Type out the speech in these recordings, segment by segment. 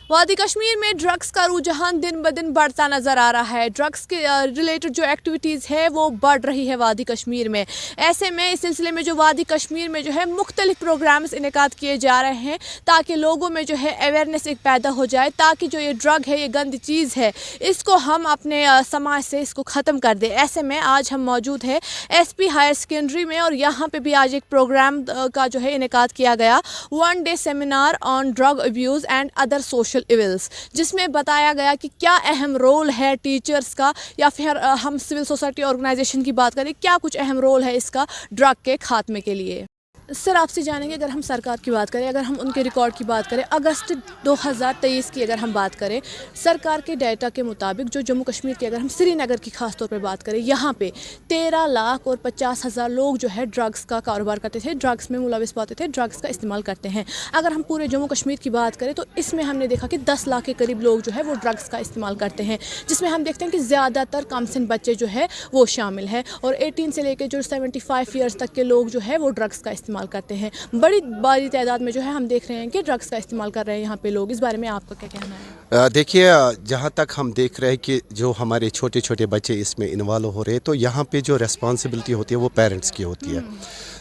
वादी कश्मीर में ड्रग्स का रुझान दिन ब दिन बढ़ता नज़र आ रहा है। ड्रग्स के रिलेटेड जो एक्टिविटीज़ है वो बढ़ रही है वादी कश्मीर में। ऐसे में इस सिलसिले में जो वादी कश्मीर में जो है मुख्तलिफ प्रोग्राम्स इनेकाद किए जा रहे हैं ताकि लोगों में जो है अवेयरनेस एक पैदा हो जाए, ताकि जो ये ड्रग है, ये गंदी चीज़ है, इसको हम अपने समाज से इसको ख़त्म कर दें। ऐसे में आज हम मौजूद है SP हायर सेकेंडरी में और यहाँ पे भी आज एक प्रोग्राम का जो है इनेकाद किया गया, 1 day seminar on drug abuse and other social evils, जिसमें बताया गया कि क्या अहम रोल है टीचर्स का, या फिर हम सिविल सोसाइटी ऑर्गेनाइजेशन की बात करें, क्या कुछ अहम रोल है इसका ड्रग के खात्मे के लिए। सर, आपसे जानेंगे, अगर हम सरकार की बात करें, अगर हम उनके रिकॉर्ड की बात करें, अगस्त 2023 की अगर हम बात करें, सरकार के डाटा के मुताबिक जो जम्मू कश्मीर के, अगर हम श्रीनगर की खास तौर पर बात करें, यहाँ पे 13,50,000 लोग जो है ड्रग्स का कारोबार करते थे, ड्रग्स में मुलविस पाते थे, ड्रग्स का इस्तेमाल करते हैं। अगर हम पूरे जम्मू कश्मीर की बात करें तो इसमें हमने देखा कि 10 लाख के करीब लोग जो है वो ड्रग्स का इस्तेमाल करते हैं, जिसमें हम देखते हैं कि ज़्यादातर कमसिन बच्चे जो है वो शामिल है, और 18 से लेकर जो 75 ईयर्स तक के लोग जो है वो ड्रग्स का इस्तेमाल करते हैं। बड़ी बड़ी तादाद में जो है हम देख रहे हैं कि ड्रग्स का इस्तेमाल कर रहे हैं यहाँ पे लोग। इस बारे में आपका क्या कहना है? देखिए, जहाँ तक हम देख रहे हैं कि जो हमारे छोटे छोटे बच्चे इसमें इन्वॉल्व हो रहे हैं, तो यहाँ पे जो रेस्पॉन्सिबिलिटी होती है वो पेरेंट्स की होती है।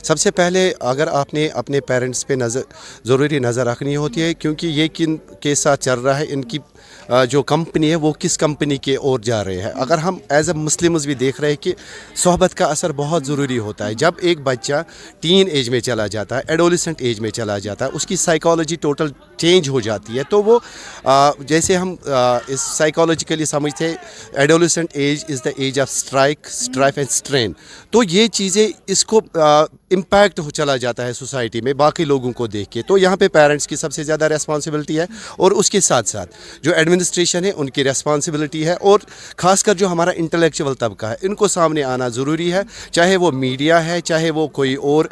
सबसे पहले अगर आपने अपने पेरेंट्स पे ज़रूरी नज़र रखनी होती है, क्योंकि ये किन के साथ चल रहा है, इनकी जो कंपनी है वो किस कंपनी के ओर जा रहे हैं। अगर हम एज ए मुस्लिम्स भी देख रहे हैं कि सोहबत का असर बहुत ज़रूरी होता है। जब एक बच्चा टीन एज में चला जाता है, एडोलेसेंट एज में चला जाता है, उसकी साइकोलॉजी टोटल चेंज हो जाती है। तो वो जैसे हम इस साइकोलॉजिकली समझते हैं, adolescent age is the age of strife and strain. तो ये चीज़ें इसको इम्पैक्ट हो चला जाता है सोसाइटी में बाकी लोगों को देख के। तो यहाँ पे पेरेंट्स की सबसे ज़्यादा रेस्पॉन्सिबिलिटी है, और उसके साथ साथ जो एडमिनिस्ट्रेशन है उनकी रेस्पॉन्सिबिलिटी है, और ख़ासकर जो हमारा इंटेलेक्चुअल तबका है, इनको सामने आना ज़रूरी है। चाहे वो मीडिया है, चाहे वो कोई और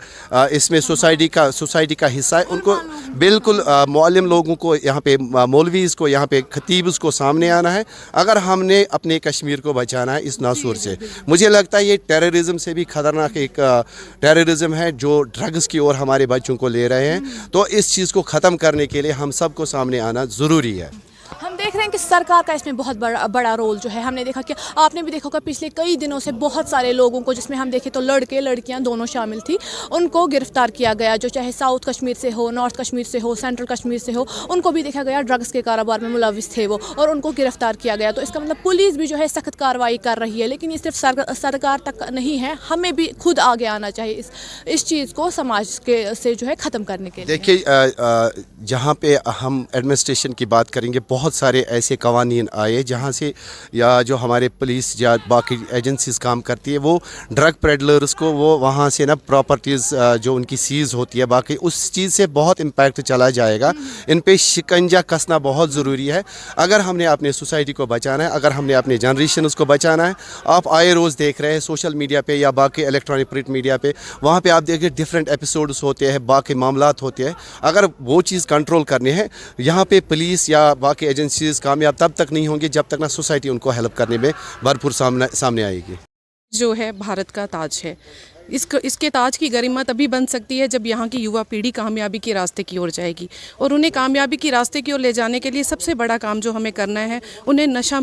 इसमें सोसाइटी का हिस्सा है, उनको बिल्कुल मौलम लोगों को, यहाँ पे मौलवीज़ को, यहाँ पे खतीब्स को सामने आना है अगर हमने अपने कश्मीर को बचाना है इस नासूर से। मुझे लगता है ये टेररिज्म से भी ख़तरनाक एक टेररिज्म है जो ड्रग्स की ओर हमारे बच्चों को ले रहे हैं। तो इस चीज़ को ख़त्म करने के लिए हम सबको सामने आना ज़रूरी है। हम देख रहे हैं कि सरकार का इसमें बहुत बड़ा रोल जो है। हमने देखा कि आपने भी देखा होगा पिछले कई दिनों से बहुत सारे लोगों को, जिसमें हम देखें तो लड़के लड़कियां दोनों शामिल थी, उनको गिरफ्तार किया गया, जो चाहे साउथ कश्मीर से हो, नॉर्थ कश्मीर से हो, सेंट्रल कश्मीर से हो, उनको भी देखा गया ड्रग्स के कारोबार में मुलविस थे वो, और उनको गिरफ्तार किया गया। तो इसका मतलब पुलिस भी जो है सख्त कार्रवाई कर रही है। लेकिन ये सिर्फ सरकार तक नहीं है, हमें भी खुद आगे आना चाहिए इस चीज़ को समाज के से जो है ख़त्म करने के लिए। देखिए, जहाँ पे हम एडमिनिस्ट्रेशन की बात करेंगे, बहुत सारे ऐसे कवानीन आए जहाँ से, या जो हमारे पुलिस या बाकी एजेंसीज काम करती है, वो ड्रग पेडलर्स को वो वहाँ से ना प्रॉपर्टीज़ जो उनकी सीज़ होती है, बाकी उस चीज़ से बहुत इम्पैक्ट चला जाएगा। इन पे शिकंजा कसना बहुत ज़रूरी है अगर हमने अपने सोसाइटी को बचाना है, अगर हमने अपने जनरेशन को बचाना है। आप आए रोज़ देख रहे हैं सोशल मीडिया पे या बाकी इलेक्ट्रॉनिक प्रिंट मीडिया पे, वहाँ पे आप देखिए डिफरेंट एपिसोड्स होते हैं, बाकी मामलात होते हैं। अगर वो चीज़ कंट्रोल करनी है, यहाँ पे पुलिस या बाकी एजेंसीज कामयाब तब तक नहीं होंगे जब तक ना सोसाइटी उनको हेल्प करने में भरपूर सामने आएगी। जो है भारत का ताज है, इसके ताज की गरिमा तभी बन सकती है जब यहाँ की युवा पीढ़ी कामयाबी के रास्ते की ओर जाएगी। और उन्हें कामयाबी के रास्ते की ओर ले जाने के लिए सबसे बड़ा काम जो हमें करना है, उन्हें नशा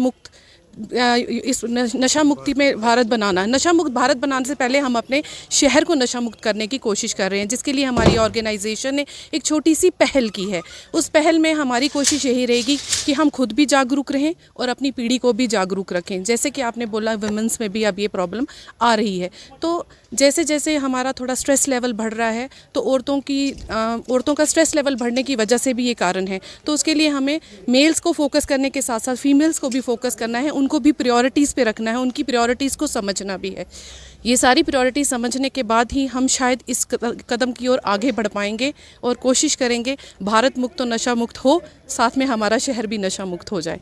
मुक्ति में भारत बनाना है। नशा मुक्त भारत बनाने से पहले हम अपने शहर को नशा मुक्त करने की कोशिश कर रहे हैं, जिसके लिए हमारी ऑर्गेनाइजेशन ने एक छोटी सी पहल की है। उस पहल में हमारी कोशिश यही रहेगी कि हम खुद भी जागरूक रहें और अपनी पीढ़ी को भी जागरूक रखें। जैसे कि आपने बोला, वुमेंस में भी अब ये प्रॉब्लम आ रही है। तो जैसे जैसे हमारा थोड़ा स्ट्रेस लेवल बढ़ रहा है, तो औरतों का स्ट्रेस लेवल बढ़ने की वजह से भी ये कारण है। तो उसके लिए हमें मेल्स को फोकस करने के साथ साथ फीमेल्स को भी फोकस करना है, उनको भी प्रायोरिटीज़ पे रखना है, उनकी प्रायोरिटीज़ को समझना भी है। ये सारी प्रायोरिटी समझने के बाद ही हम शायद इस कदम की ओर आगे बढ़ पाएंगे और कोशिश करेंगे भारत मुक्त और नशा मुक्त हो, साथ में हमारा शहर भी नशा मुक्त हो जाए।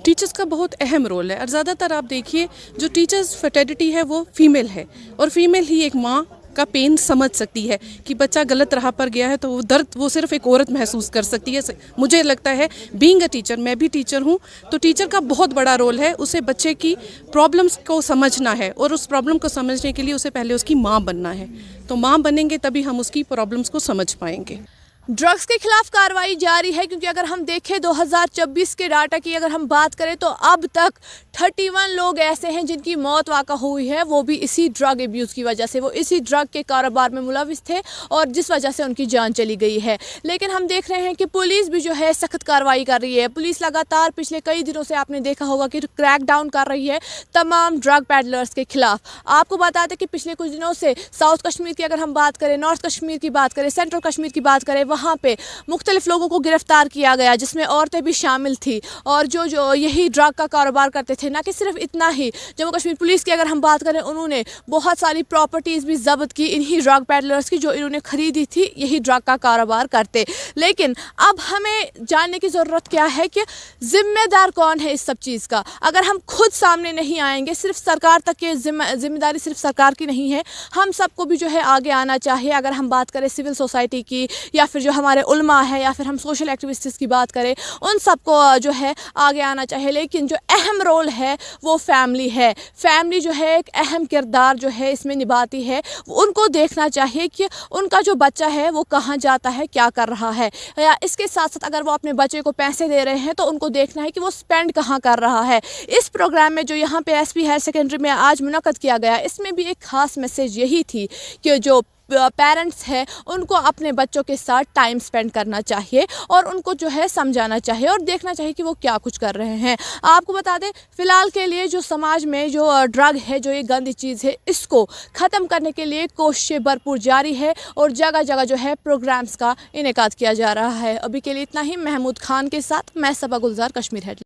टीचर्स का बहुत अहम रोल है, और ज़्यादातर आप देखिए जो टीचर्स फर्टिलिटी है वो फीमेल है, और फीमेल ही एक माँ का पेन समझ सकती है कि बच्चा गलत राह पर गया है, तो वो दर्द वो सिर्फ एक औरत महसूस कर सकती है। मुझे लगता है बीइंग अ टीचर, मैं भी टीचर हूँ, तो टीचर का बहुत बड़ा रोल है, उसे बच्चे की प्रॉब्लम्स को समझना है, और उस प्रॉब्लम को समझने के लिए उसे पहले उसकी माँ बनना है। तो माँ बनेंगे तभी हम उसकी प्रॉब्लम्स को समझ पाएंगे। ड्रग्स के खिलाफ कार्रवाई जारी है, क्योंकि अगर हम देखें 2024 के डाटा की अगर हम बात करें तो अब तक 31 लोग ऐसे हैं जिनकी मौत वाक़ा हुई है, वो भी इसी ड्रग एब्यूज़ की वजह से। वो इसी ड्रग के कारोबार में मुलविस थे और जिस वजह से उनकी जान चली गई है। लेकिन हम देख रहे हैं कि पुलिस भी जो है सख्त कार्रवाई कर रही है। पुलिस लगातार पिछले कई दिनों से आपने देखा होगा कि क्रैक डाउन कर रही है तमाम ड्रग पैडलर्स के खिलाफ। आपको बता दें कि पिछले कुछ दिनों से साउथ कश्मीर की अगर हम बात करें, नॉर्थ कश्मीर की बात करें, सेंट्रल कश्मीर की बात करें, वहाँ पे मुख्तलिफ लोगों को गिरफ्तार किया गया जिसमें औरतें भी शामिल थी और जो यही ड्रग का कारोबार करते थे। ना कि सिर्फ इतना ही, जम्मू कश्मीर पुलिस की अगर हम बात करें, उन्होंने बहुत सारी प्रॉपर्टीज़ भी जब्त की इन्हीं ड्रग पैडलर्स की जो इन्होंने खरीदी थी यही ड्रग का कारोबार करते। लेकिन अब हमें जानने की ज़रूरत क्या है कि जिम्मेदार कौन है इस सब चीज़ का। अगर हम खुद सामने नहीं आएंगे, सिर्फ सरकार तक की जिम्मेदारी सिर्फ सरकार की नहीं है, हम सबको भी जो है आगे आना चाहिए। अगर हम बात करें सिविल सोसाइटी की या फिर जो हमारे उलमा है या फिर हम सोशल एक्टिविस्ट्स की बात करें, उन सबको जो है आगे आना चाहिए। लेकिन जो अहम रोल है वो फैमिली है। फैमिली जो है एक अहम किरदार जो है इसमें निभाती है। उनको देखना चाहिए कि उनका जो बच्चा है वो कहाँ जाता है, क्या कर रहा है, या इसके साथ साथ अगर वो अपने बच्चे को पैसे दे रहे हैं तो उनको देखना है कि वो स्पेंड कहाँ कर रहा है। इस प्रोग्राम में जो यहाँ पे एसपी हायर सेकेंडरी में आज मुनक्कद किया गया, इसमें भी एक ख़ास मैसेज यही थी कि जो पेरेंट्स हैं उनको अपने बच्चों के साथ टाइम स्पेंड करना चाहिए और उनको जो है समझाना चाहिए और देखना चाहिए कि वो क्या कुछ कर रहे हैं। आपको बता दें, फ़िलहाल के लिए जो समाज में जो ड्रग है, जो ये गंदी चीज़ है, इसको ख़त्म करने के लिए कोशिशें भरपूर जारी है और जगह जगह जो है प्रोग्राम्स का इनेकाद किया जा रहा है। अभी के लिए इतना ही। महमूद खान के साथ मैं सबा गुलजार, कश्मीर हेडलाइन।